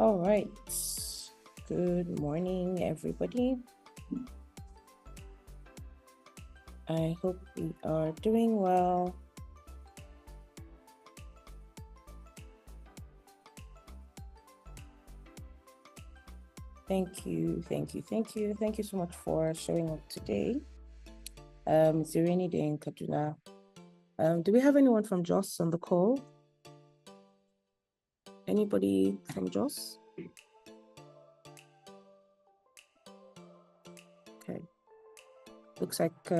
All right. Good morning, everybody. I hope we are doing well. Thank you so much for showing up today. It's a rainy day in Kaduna. Do we have anyone from Jos on the call? Anybody from Jos? Okay. Looks like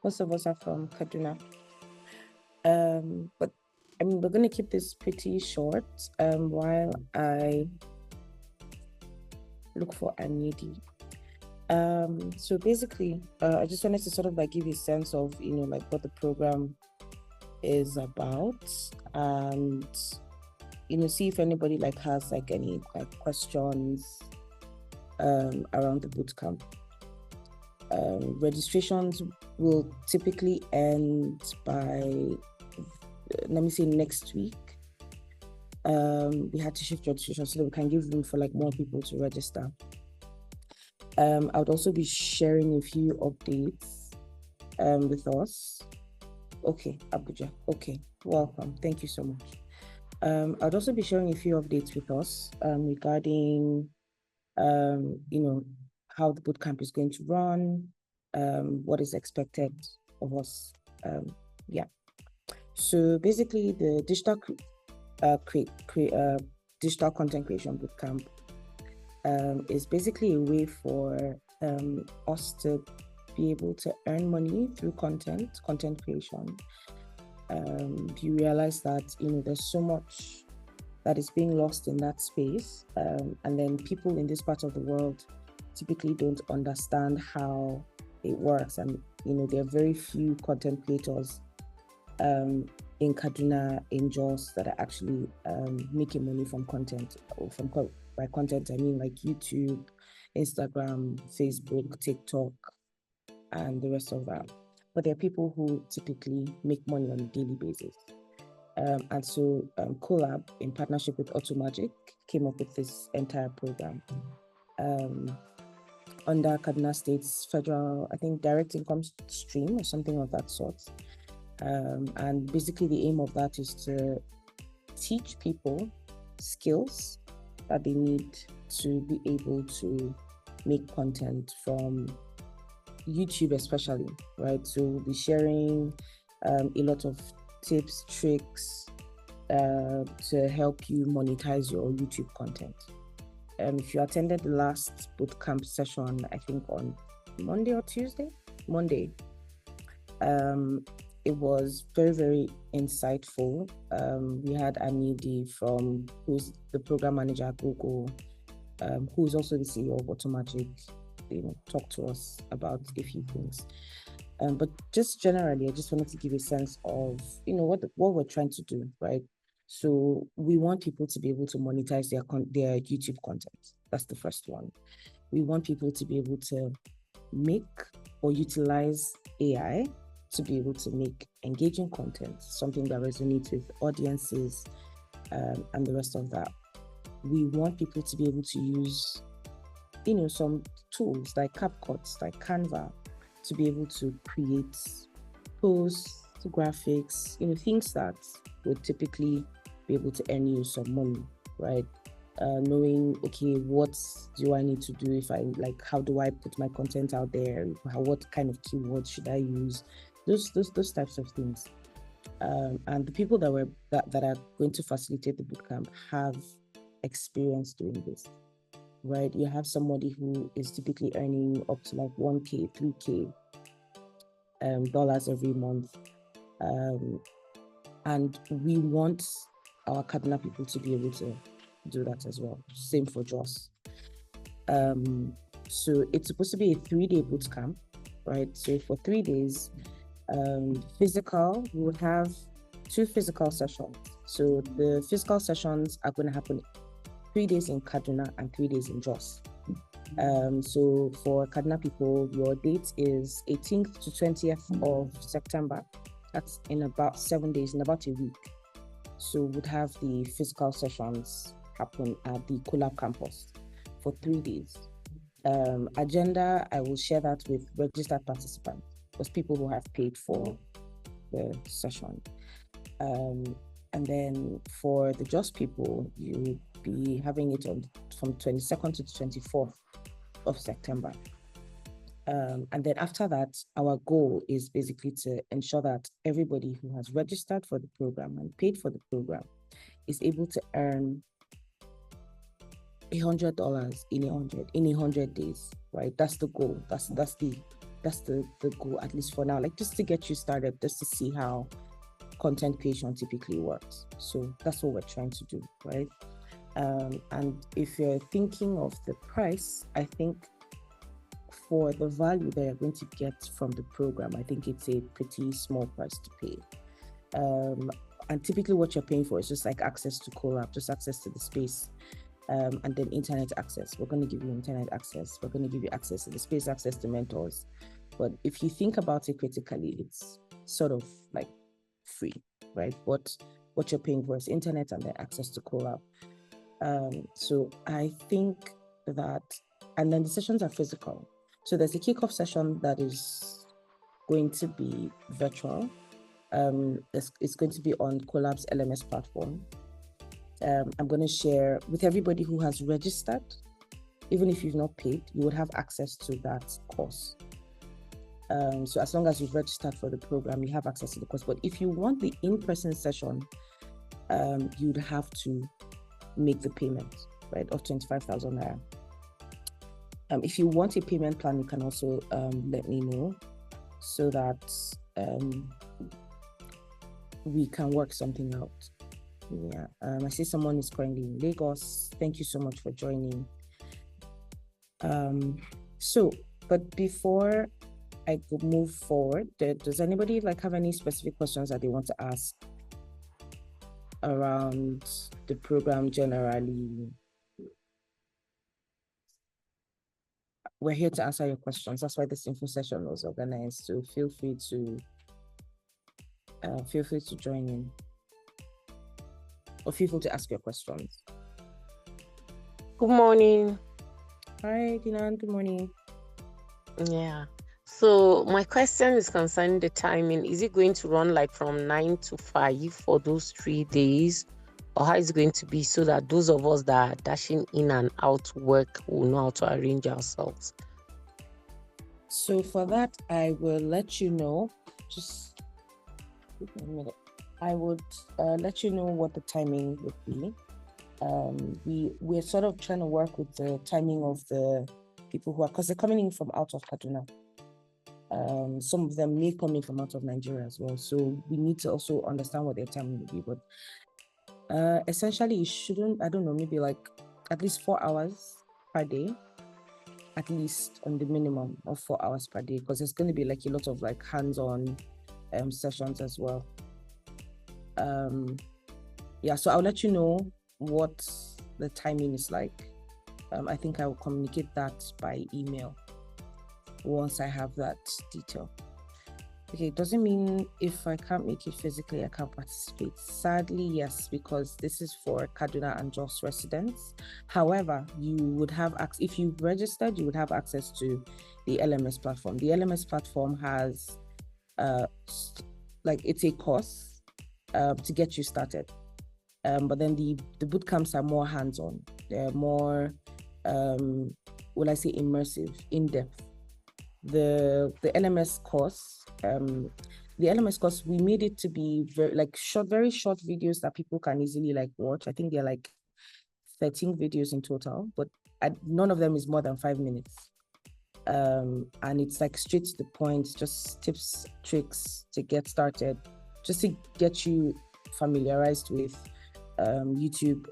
most of us are from Kaduna. But I mean, we're going to keep this pretty short while I look for a needy. So basically, I just wanted to sort of like give you a sense of, like what the program is about, and see if anybody like has like any like questions around the bootcamp. Registrations will typically end by, let me say, next week. We had to shift registration so that we can give room for like more people to register. I would also be sharing a few updates with us. Okay, Abuja. Okay, welcome. Thank you so much. I'd also be sharing a few updates with us regarding, how the bootcamp is going to run, what is expected of us. Yeah. So basically, the digital content creation bootcamp is basically a way for us to be able to earn money through content creation. You realize that there's so much that is being lost in that space, and then people in this part of the world typically don't understand how it works, and there are very few content creators in Kaduna, in Jos, that are actually making money from content. By content, I mean like YouTube, Instagram, Facebook, TikTok, and the rest of that. But there are people who typically make money on a daily basis. And so Collab, in partnership with Automagic, came up with this entire program under Kaduna State's federal, I think, direct income stream or something of that sort. And basically the aim of that is to teach people skills that they need to be able to make content from YouTube especially, right? So we'll be sharing a lot of tips, tricks to help you monetize your YouTube content. If you attended the last bootcamp session, I think on Monday or Tuesday? Monday. It was very, very insightful. We had Anidi who's the program manager at Google, who's also the CEO of Automagic, talk to us about a few things. But just generally, I just wanted to give a sense of, what we're trying to do, right? So we want people to be able to monetize their YouTube content. That's the first one. We want people to be able to make or utilize AI to be able to make engaging content, something that resonates with audiences, and the rest of that. We want people to be able to use, some tools like CapCut, like Canva, to be able to create posts, graphics, things that would typically be able to earn you some money, right? Knowing, okay, what do I need to do if how do I put my content out there? What kind of keywords should I use? Those types of things. And the people that are going to facilitate the bootcamp have experience doing this, right? You have somebody who is typically earning up to like 1K, 3K dollars every month. And we want our Kaduna people to be able to do that as well. Same for Jos. So it's supposed to be a 3-day boot camp, right? So for 3 days, physical, we will have 2 physical sessions. So the physical sessions are going to happen 3 days in Kaduna and 3 days in Jos. So for Kaduna people, your date is 18th to 20th of September. That's in about 7 days, in about a week. So we'd have the physical sessions happen at the Collab campus for 3 days. Agenda, I will share that with registered participants, those people who have paid for the session. And then for the Just people, you will be having it from 22nd to 24th of September. And then after that, our goal is basically to ensure that everybody who has registered for the program and paid for the program is able to earn $100 in 100 days, right? That's the goal. That's the goal, at least for now, like just to get you started, just to see how content creation typically works. So that's what we're trying to do, right? And if you're thinking of the price, I think for the value that you're going to get from the program, I think it's a pretty small price to pay. And typically what you're paying for is just like access to Collab, just access to the space, and then internet access. We're going to give you internet access. We're going to give you access to the space, access to mentors. But if you think about it critically, it's sort of like free, right? What you're paying for is internet and then access to Collab. So I think that, and then the sessions are physical. So there's a kickoff session that is going to be virtual. It's going to be on Collab's LMS platform. I'm going to share with everybody who has registered. Even if you've not paid, you would have access to that course. So as long as you've registered for the program, you have access to the course. But if you want the in-person session, you'd have to make the payment, right, of 25,000 naira. If you want a payment plan, you can also let me know so that we can work something out. Yeah, I see someone is currently in Lagos. Thank you so much for joining. But before I could move forward, does anybody have any specific questions that they want to ask around the program generally? We're here to answer your questions. That's why this info session was organized. So feel free to join in, or feel free to ask your questions. Good morning. Hi, Dinan. Good morning. Yeah. So my question is concerning the timing. Is it going to run from 9 to 5 for those 3 days? Or how is it going to be so that those of us that are dashing in and out work will know how to arrange ourselves? So for that, I will let you know. Just a minute. I would let you know what the timing would be. We're sort of trying to work with the timing of the people who are, because they're coming in from out of Kaduna. Some of them may come in from out of Nigeria as well. So we need to also understand what their timing will be. But essentially, it shouldn't, I don't know, maybe at least 4 hours per day, at least on the minimum of 4 hours per day, because there's going to be a lot of hands-on sessions as well. Yeah, so I'll let you know what the timing is like. I think I will communicate that by email once I have that detail. Okay, it doesn't mean if I can't make it physically, I can't participate. Sadly, yes, because this is for Kaduna and Jos residents. However, you would have access, if you've registered, you would have access to the LMS platform. The LMS platform has, it's a course to get you started. But then the bootcamps are more hands-on. They're more, will I say, immersive, in-depth. The LMS course, we made it to be very short videos that people can easily watch. I think they're 13 videos in total, but none of them is more than 5 minutes. And it's straight to the point, just tips, tricks to get started, just to get you familiarized with YouTube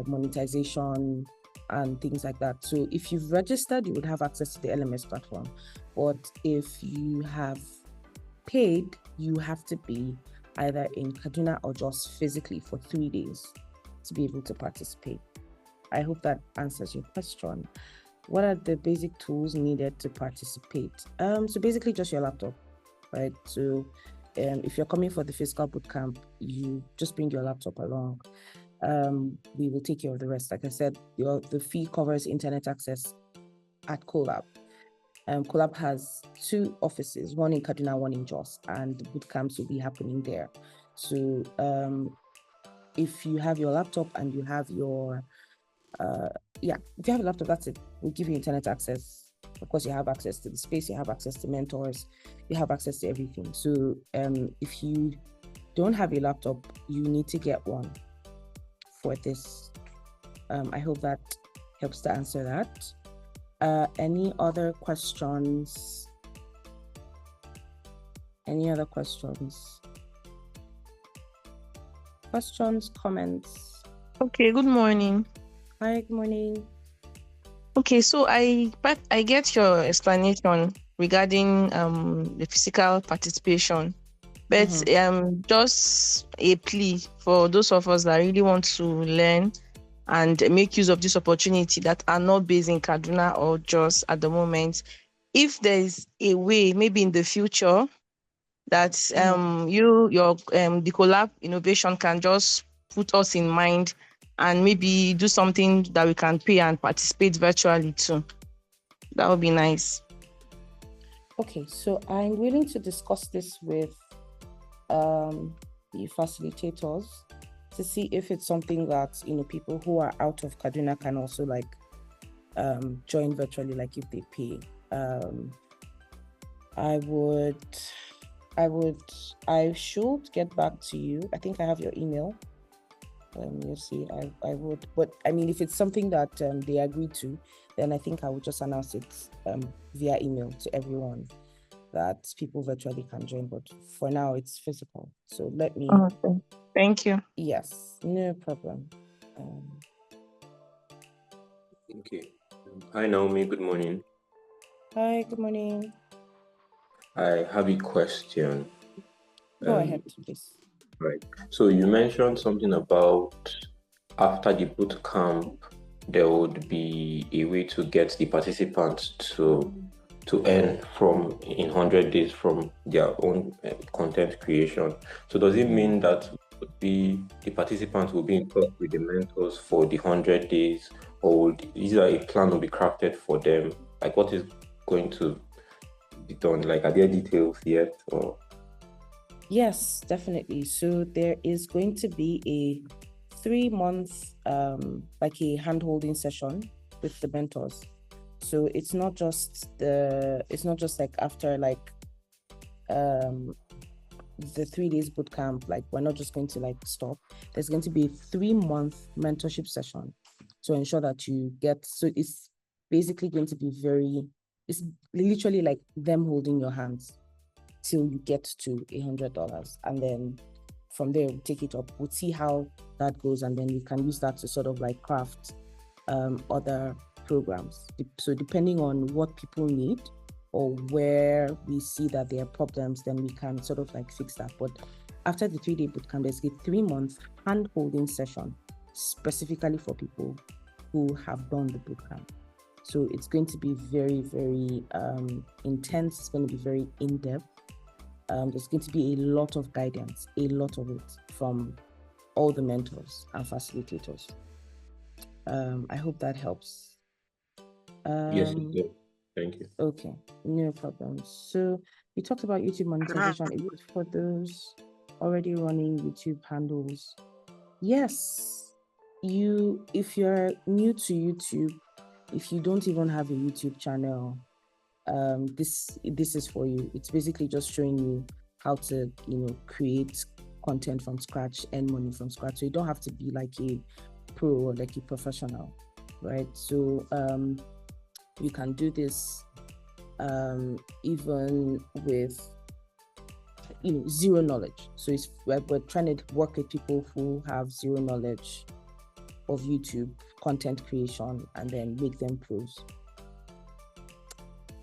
monetization and things like that. So if you've registered, you would have access to the LMS platform. But if you have paid, you have to be either in Kaduna or Jos physically for 3 days to be able to participate. I hope that answers your question. What are the basic tools needed to participate? So basically just your laptop, right? So if you're coming for the physical bootcamp, you just bring your laptop along. we will take care of the rest. Like I said, the fee covers internet access at Collab. Collab has 2 offices, one in Kaduna, one in Jos, and the boot camps will be happening there. So if you have your laptop and you have your, if you have a laptop, that's it. We'll give you internet access. Of course, you have access to the space, you have access to mentors, you have access to everything. So if you don't have a laptop, you need to get one for this. I hope that helps to answer that. Any other questions? Any other questions? Questions, comments? Okay, good morning. Hi, good morning. Okay, so I get your explanation regarding the physical participation, but just a plea for those of us that really want to learn and make use of this opportunity that are not based in Kaduna or Jos at the moment. If there's a way, maybe in the future, that the Collab innovation can just put us in mind and maybe do something that we can pay and participate virtually too. That would be nice. Okay, so I'm willing to discuss this with the facilitators to see if it's something that people who are out of Kaduna can also join virtually, like if they pay. I should get back to you. I think I have your email. You'll see, I would, but I mean, if it's something that they agree to, then I think I would just announce it via email to everyone that people virtually can join. But for now, it's physical. So let me. Okay. Thank you. Yes, no problem. Okay. Hi, Naomi. Good morning. Hi, good morning. I have a question. Go ahead, please. Right. So you mentioned something about after the boot camp, there would be a way to get the participants to earn from in 100 days from their own content creation. So does it mean that the participants will be in touch with the mentors for the 100 days, or is there a plan will be crafted for them? Like, what is going to be done? Like, are there details yet? Or yes, definitely. So there is going to be a 3-month like a hand-holding session with the mentors. So it's not just like after the 3 days bootcamp, like we're not just going to stop. There's going to be a 3-month mentorship session to ensure that you get, so it's basically going to be it's literally like them holding your hands till you get to $100. And then from there, we'll take it up. We'll see how that goes. And then we can use that to sort of craft other programs. So depending on what people need or where we see that there are problems, then we can sort of fix that. But after the 3-day bootcamp, there's a 3-month hand-holding session specifically for people who have done the bootcamp. So it's going to be very, very intense. It's going to be very in-depth. There's going to be a lot of guidance, a lot of it from all the mentors and facilitators. I hope that helps. yes, it did. Thank you. Okay, no problem. So we talked about YouTube monetization. Is it for those already running YouTube handles? Yes. If you're new to YouTube, if you don't even have a YouTube channel, this is for you. It's basically just showing you how to create content from scratch, earn money from scratch. So you don't have to be like a pro or like a professional, right? So you can do this even with zero knowledge. So we're trying to work with people who have zero knowledge of YouTube content creation and then make them pros.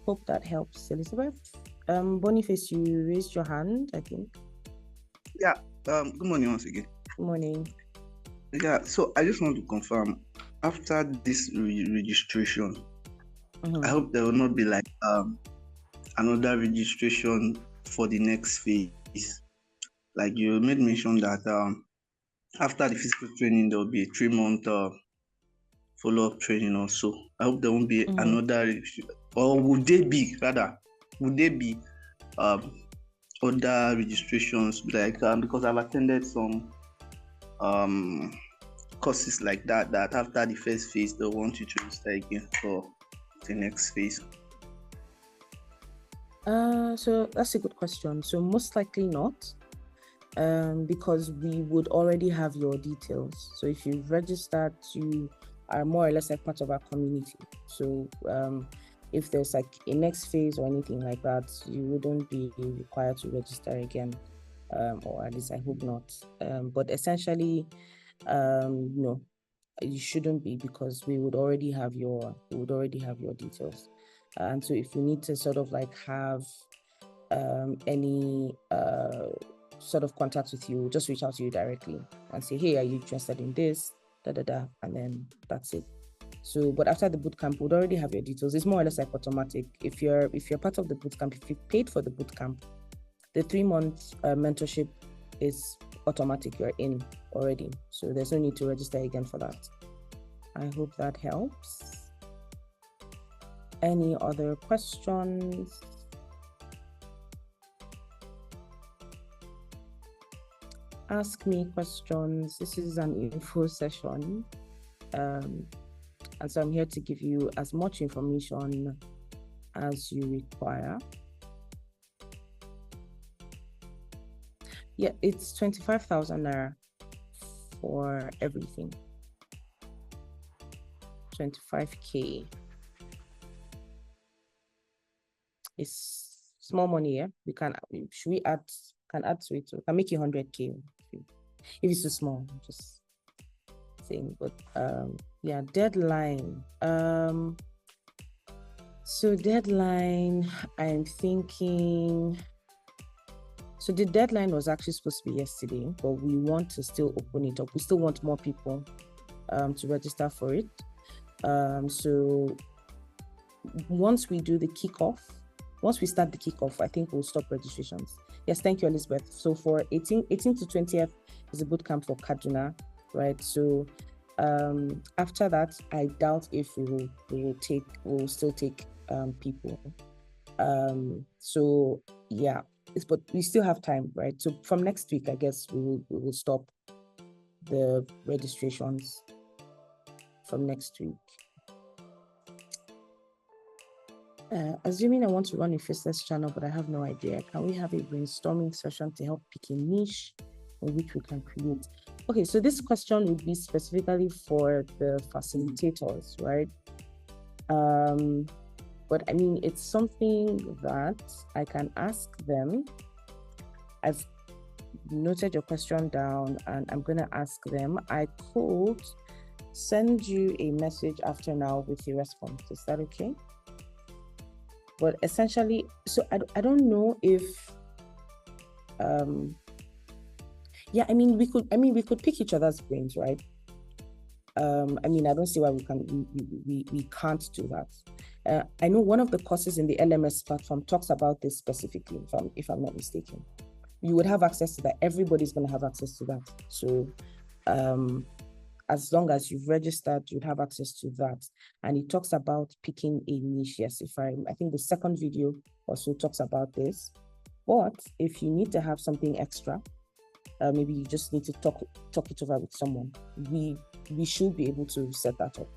Hope that helps, Elizabeth. Boniface, you raised your hand, I think. Yeah. Good morning once again. Good morning. Yeah. So I just want to confirm, after this registration, I hope there will not be another registration for the next phase. Like you made mention that after the physical training, there will be a 3 month follow-up training also. I hope there won't be another, or would they be other registrations like because I've attended some courses like that after the first phase they want you to register again for the next phase. So that's a good question. So most likely not, because we would already have your details. So if you've registered, you are more or less like part of our community. So if there's like a next phase or anything like that, you wouldn't be required to register again, or at least I hope not. But essentially, no, you shouldn't be, because we would already have your details. And so if you need to sort of like have any sort of contact with you, just reach out to you directly and say, hey, are you interested in this? And then that's it. So, but after the bootcamp, we'd already have your details. It's more or less like automatic. If you're part of the bootcamp, if you've paid for the bootcamp, the 3-month mentorship is automatic. You're in already. So there's no need to register again for that. I hope that helps. Any other questions? Ask me questions. This is an info session. And so I'm here to give you as much information as you require. Yeah, it's 25,000 naira for everything. 25K. It's small money, yeah? Can add to it. We can make it 100K if it's too small. Just saying. But yeah, deadline. So deadline, I'm thinking. So the deadline was actually supposed to be yesterday, but we want to still open it up. We still want more people to register for it. So once we do the kickoff, once we start the kickoff, I think we'll stop registrations. Yes, thank you, Elizabeth. So for 18 to 20th is a bootcamp for Kaduna, right? So after that, I doubt if we will still take people. So yeah, but we still have time, right? So from next week, I guess we will stop the registrations from next week. Assuming I want to run a faceless channel, but I have no idea, can we have a brainstorming session to help pick a niche in which we can create? Okay, so this question would be specifically for the facilitators, right? But I mean, it's something that I can ask them. I've noted your question down and I'm going to ask them. I could send you a message after now with your response. Is that okay? But essentially, so I don't know if, yeah, I mean, we could pick each other's brains, right? I mean, I don't see why we can't do that. I know one of the courses in the LMS platform talks about this specifically, if I'm not mistaken. You would have access to that. Everybody's going to have access to that. So as long as you've registered, you'd have access to that. And it talks about picking a niche. Yes, I think the second video also talks about this. But if you need to have something extra, maybe you just need to talk it over with someone. We should be able to set that up,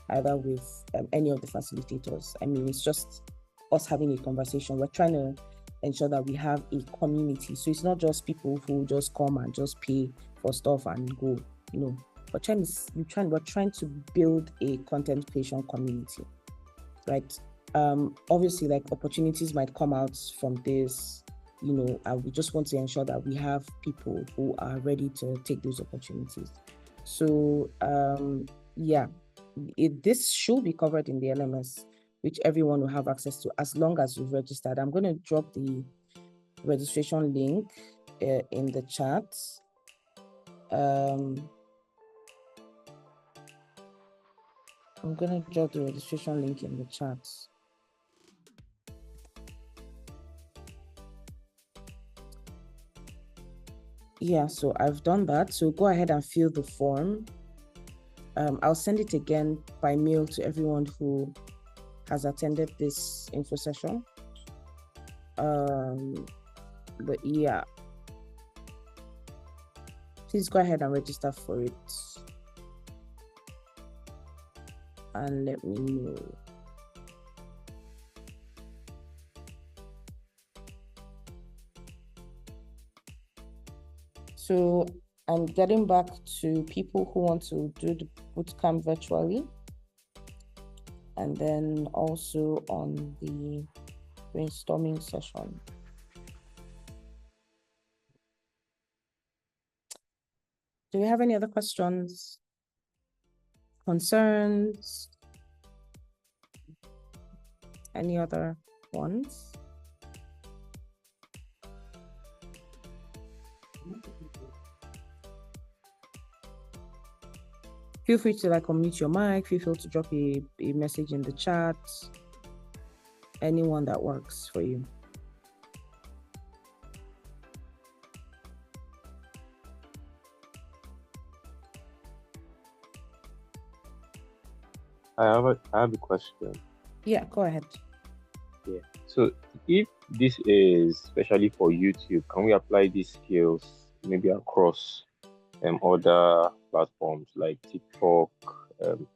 either with any of the facilitators. I mean, it's just us having a conversation. We're trying to ensure that we have a community. So it's not just people who just come and just pay for stuff and go, you know. We're trying to build a content creation community, right? Obviously, like, opportunities might come out from this, you know, and we just want to ensure that we have people who are ready to take those opportunities. So yeah, this should be covered in the LMS, which everyone will have access to as long as you've registered. I'm going to drop the registration link in the chat. I'm going to drop the registration link in the chat. Yeah, so I've done that. So go ahead and fill the form. I'll send it again by mail to everyone who has attended this info session. But yeah, please go ahead and register for it and let me know. So I'm getting back to people who want to do the bootcamp virtually, and then also on the brainstorming session. Do we have any other questions, concerns, any other ones? Feel free to unmute your mic, feel free to drop a message in the chat, anyone that works for you. I have a question. Yeah, go ahead. Yeah. So if this is especially for YouTube, can we apply these skills maybe across other platforms like TikTok,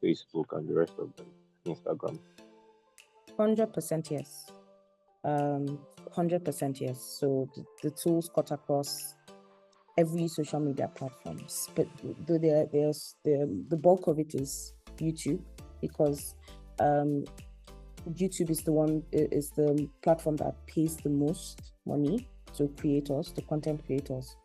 Facebook, and the rest of them, Instagram? 100% yes. 100% yes. So the tools cut across every social media platforms, but there's the bulk of it is YouTube, because YouTube is the platform that pays the most money to creators, to content creators.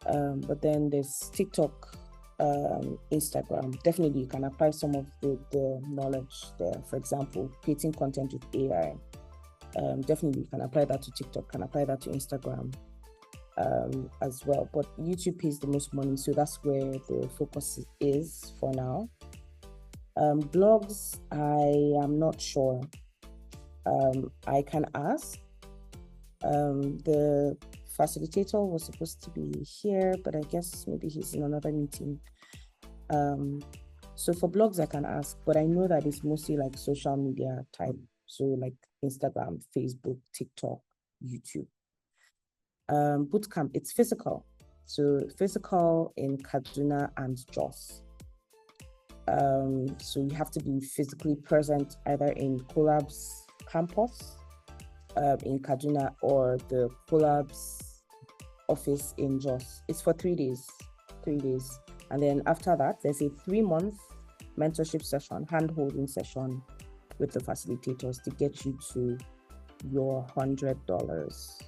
But then there's TikTok, Instagram. Definitely you can apply some of the knowledge there. For example, creating content with AI. Definitely you can apply that to TikTok, can apply that to Instagram as well. But YouTube pays the most money, so that's where the focus is for now. Blogs, I am not sure. I can ask. The facilitator was supposed to be here, but I guess maybe he's in another meeting. So for blogs, I can ask, but I know that it's mostly like social media type. So like Instagram, Facebook, TikTok, YouTube. Bootcamp, it's physical. So physical in Kaduna and Jos. So you have to be physically present either in Collab's campus in Kaduna or the Collab's office in Jos. It's for 3 days. And then after that, there's a 3-month mentorship session, hand-holding session with the facilitators to get you to your $100.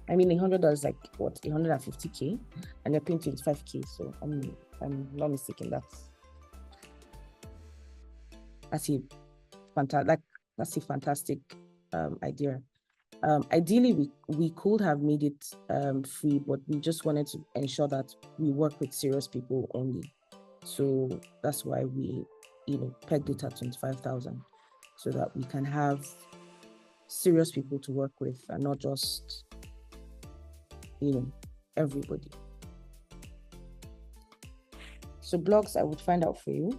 I mean, $100 is like what, 150K, and you're paying 25K. So I'm not mistaken. That's a fantastic idea. Ideally, we could have made it free, but we just wanted to ensure that we work with serious people only. So that's why we, pegged it at 25,000, so that we can have serious people to work with and not just, everybody. So blogs, I would find out for you.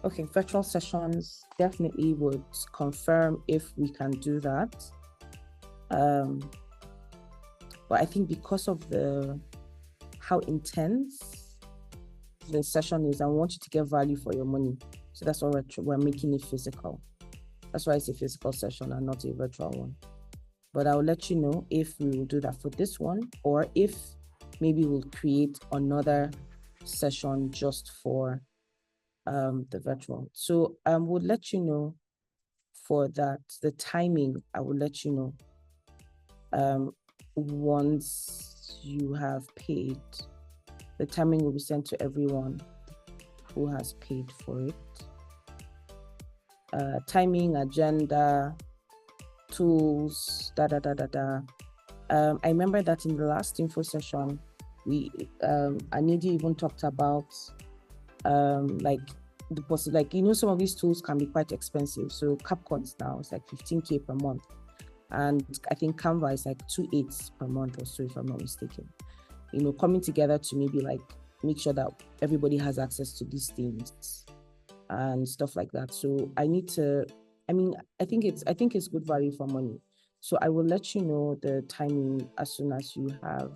Okay, virtual sessions definitely would confirm if we can do that. But I think because of how intense the session is, I want you to get value for your money. So that's why we're making it physical. That's why it's a physical session and not a virtual one. But I'll let you know if we will do that for this one, or if maybe we'll create another session just for the virtual. So we'll let you know for that. The timing, I will let you know once you have paid. The timing will be sent to everyone who has paid for it. Timing, agenda, tools, I remember that in the last info session, Anidi even talked about like the possible, like, some of these tools can be quite expensive. So CapCut now is like 15K per month, and I think Canva is like 2.8 per month or so, if I'm not mistaken. Coming together to maybe like make sure that everybody has access to these things and stuff like that. So I think it's good value for money. So I will let you know the timing as soon as you have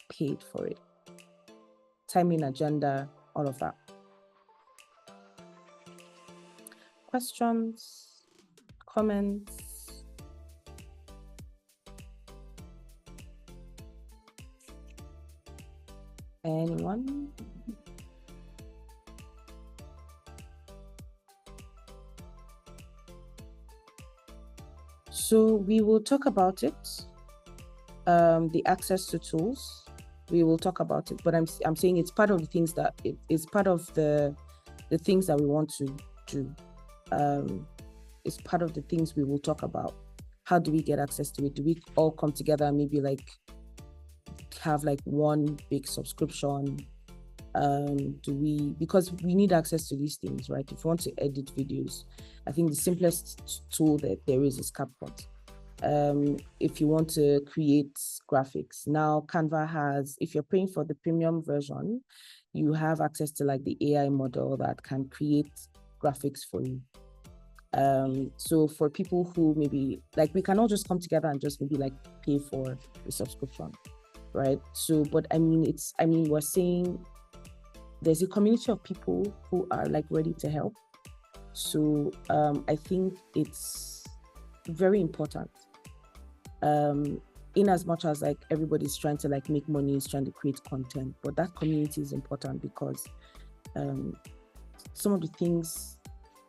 paid for it. Timing, agenda, all of that. Questions, comments? Anyone? So we will talk about it. The access to tools, we will talk about it. But I'm saying it's part of the things that it's part of the things that we want to do. It's part of the things we will talk about. How do we get access to it? Do we all come together and maybe like have like one big subscription? Because we need access to these things, right? If you want to edit videos, I think the simplest tool that there is CapCut. If you want to create graphics, now Canva has, if you're paying for the premium version, you have access to like the AI model that can create graphics for you. So for people who maybe like, we can all just come together and just maybe like pay for the subscription, right? So, but we're saying there's a community of people who are like ready to help. So I think it's very important. In as much as like everybody's trying to like make money, is trying to create content, but that community is important because some of the things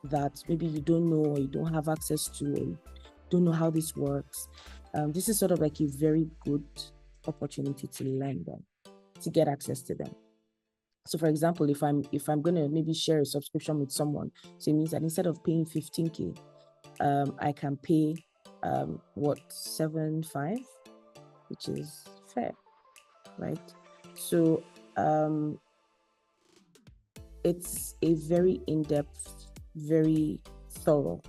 that maybe you don't know or you don't have access to, or you don't know how this works, this is sort of like a very good opportunity to learn them, to get access to them. So for example, if I'm gonna maybe share a subscription with someone, so it means that instead of paying 15K, I can pay 7.5, which is fair, right? So it's a very in-depth, very thorough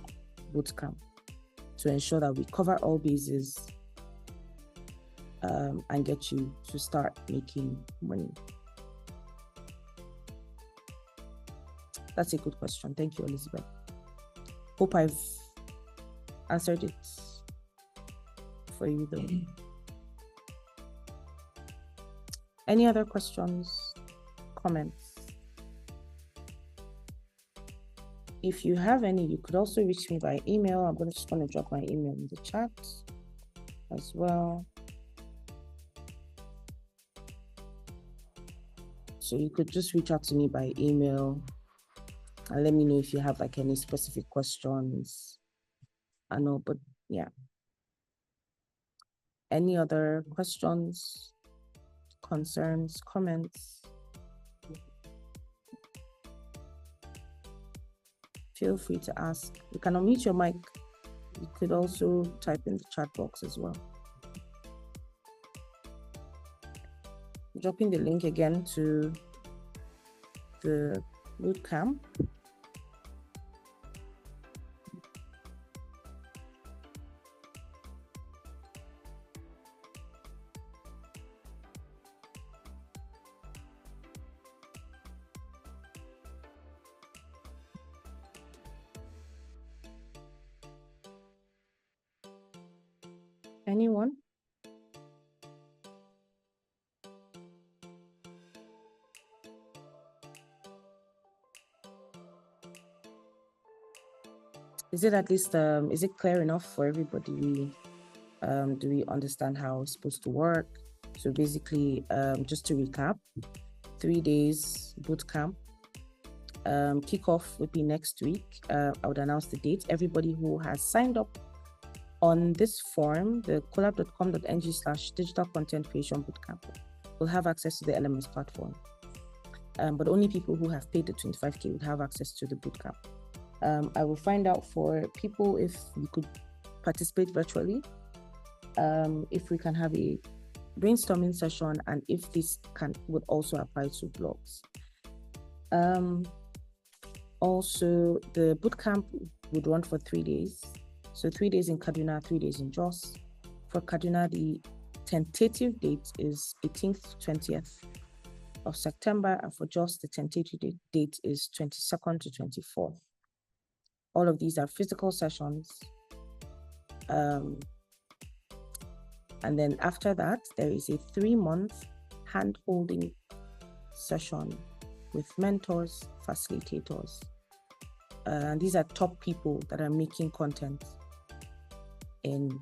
bootcamp to ensure that we cover all bases and get you to start making money. That's a good question. Thank you, Elizabeth. Hope I've answered it for you though. Any other questions, comments? If you have any, you could also reach me by email. I'm just going to drop my email in the chat as well. So you could just reach out to me by email and let me know if you have like any specific questions. I know, but yeah. Any other questions, concerns, comments? Feel free to ask. You can unmute your mic. You could also type in the chat box as well. Dropping the link again to the bootcamp. Anyone? Is it at least, is it clear enough for everybody? Do we understand how it's supposed to work? So basically, just to recap, 3 days bootcamp. Kickoff would be next week. I would announce the date. Everybody who has signed up on this form, the collab.com.ng/digital content creation bootcamp, will have access to the LMS platform. But only people who have paid the 25K would have access to the bootcamp. I will find out for people if you could participate virtually. If we can have a brainstorming session, and if this would also apply to blogs. Also, the bootcamp would run for 3 days. So 3 days in Kaduna, 3 days in Jos. For Kaduna, the tentative date is 18th, 20th of September, and for Jos, the tentative date is 22nd to 24th. All of these are physical sessions. And then after that, there is a 3-month hand-holding session with mentors, facilitators. And these are top people that are making content in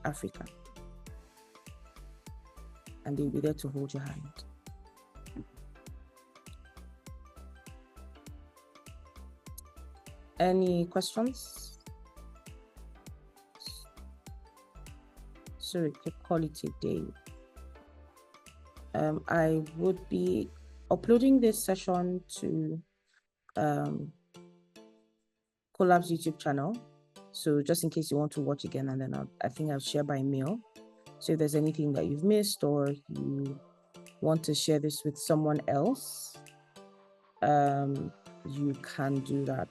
Africa. And they'll be there to hold your hand. Any questions? Sorry, call it a day. I would be uploading this session to Collab's YouTube channel. So just in case you want to watch again, and then I think I'll share by mail. So if there's anything that you've missed or you want to share this with someone else, you can do that.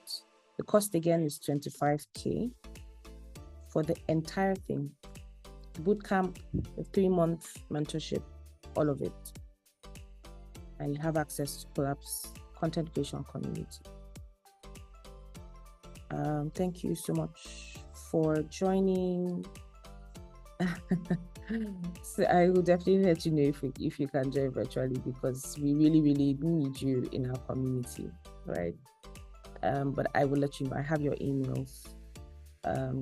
The cost again is 25K for the entire thing. The bootcamp, the 3-month mentorship, all of it. And you have access to Collab's content creation community. Thank you so much for joining. So I will definitely let you know if you can join virtually, because we really need you in our community, right? But I will let you know. I have your emails.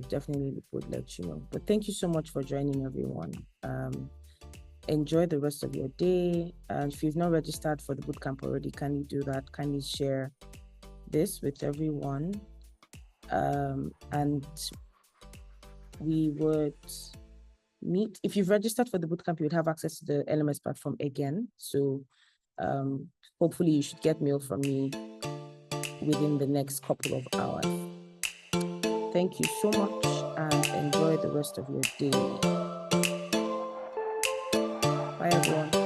Definitely would let you know. But thank you so much for joining, everyone. Enjoy the rest of your day. And if you've not registered for the bootcamp already, kindly do that. Kindly share this with everyone. And we would meet. If you've registered for the bootcamp, you would have access to the LMS platform again. So hopefully you should get mail from me within the next couple of hours. Thank you so much, and enjoy the rest of your day. Bye, everyone.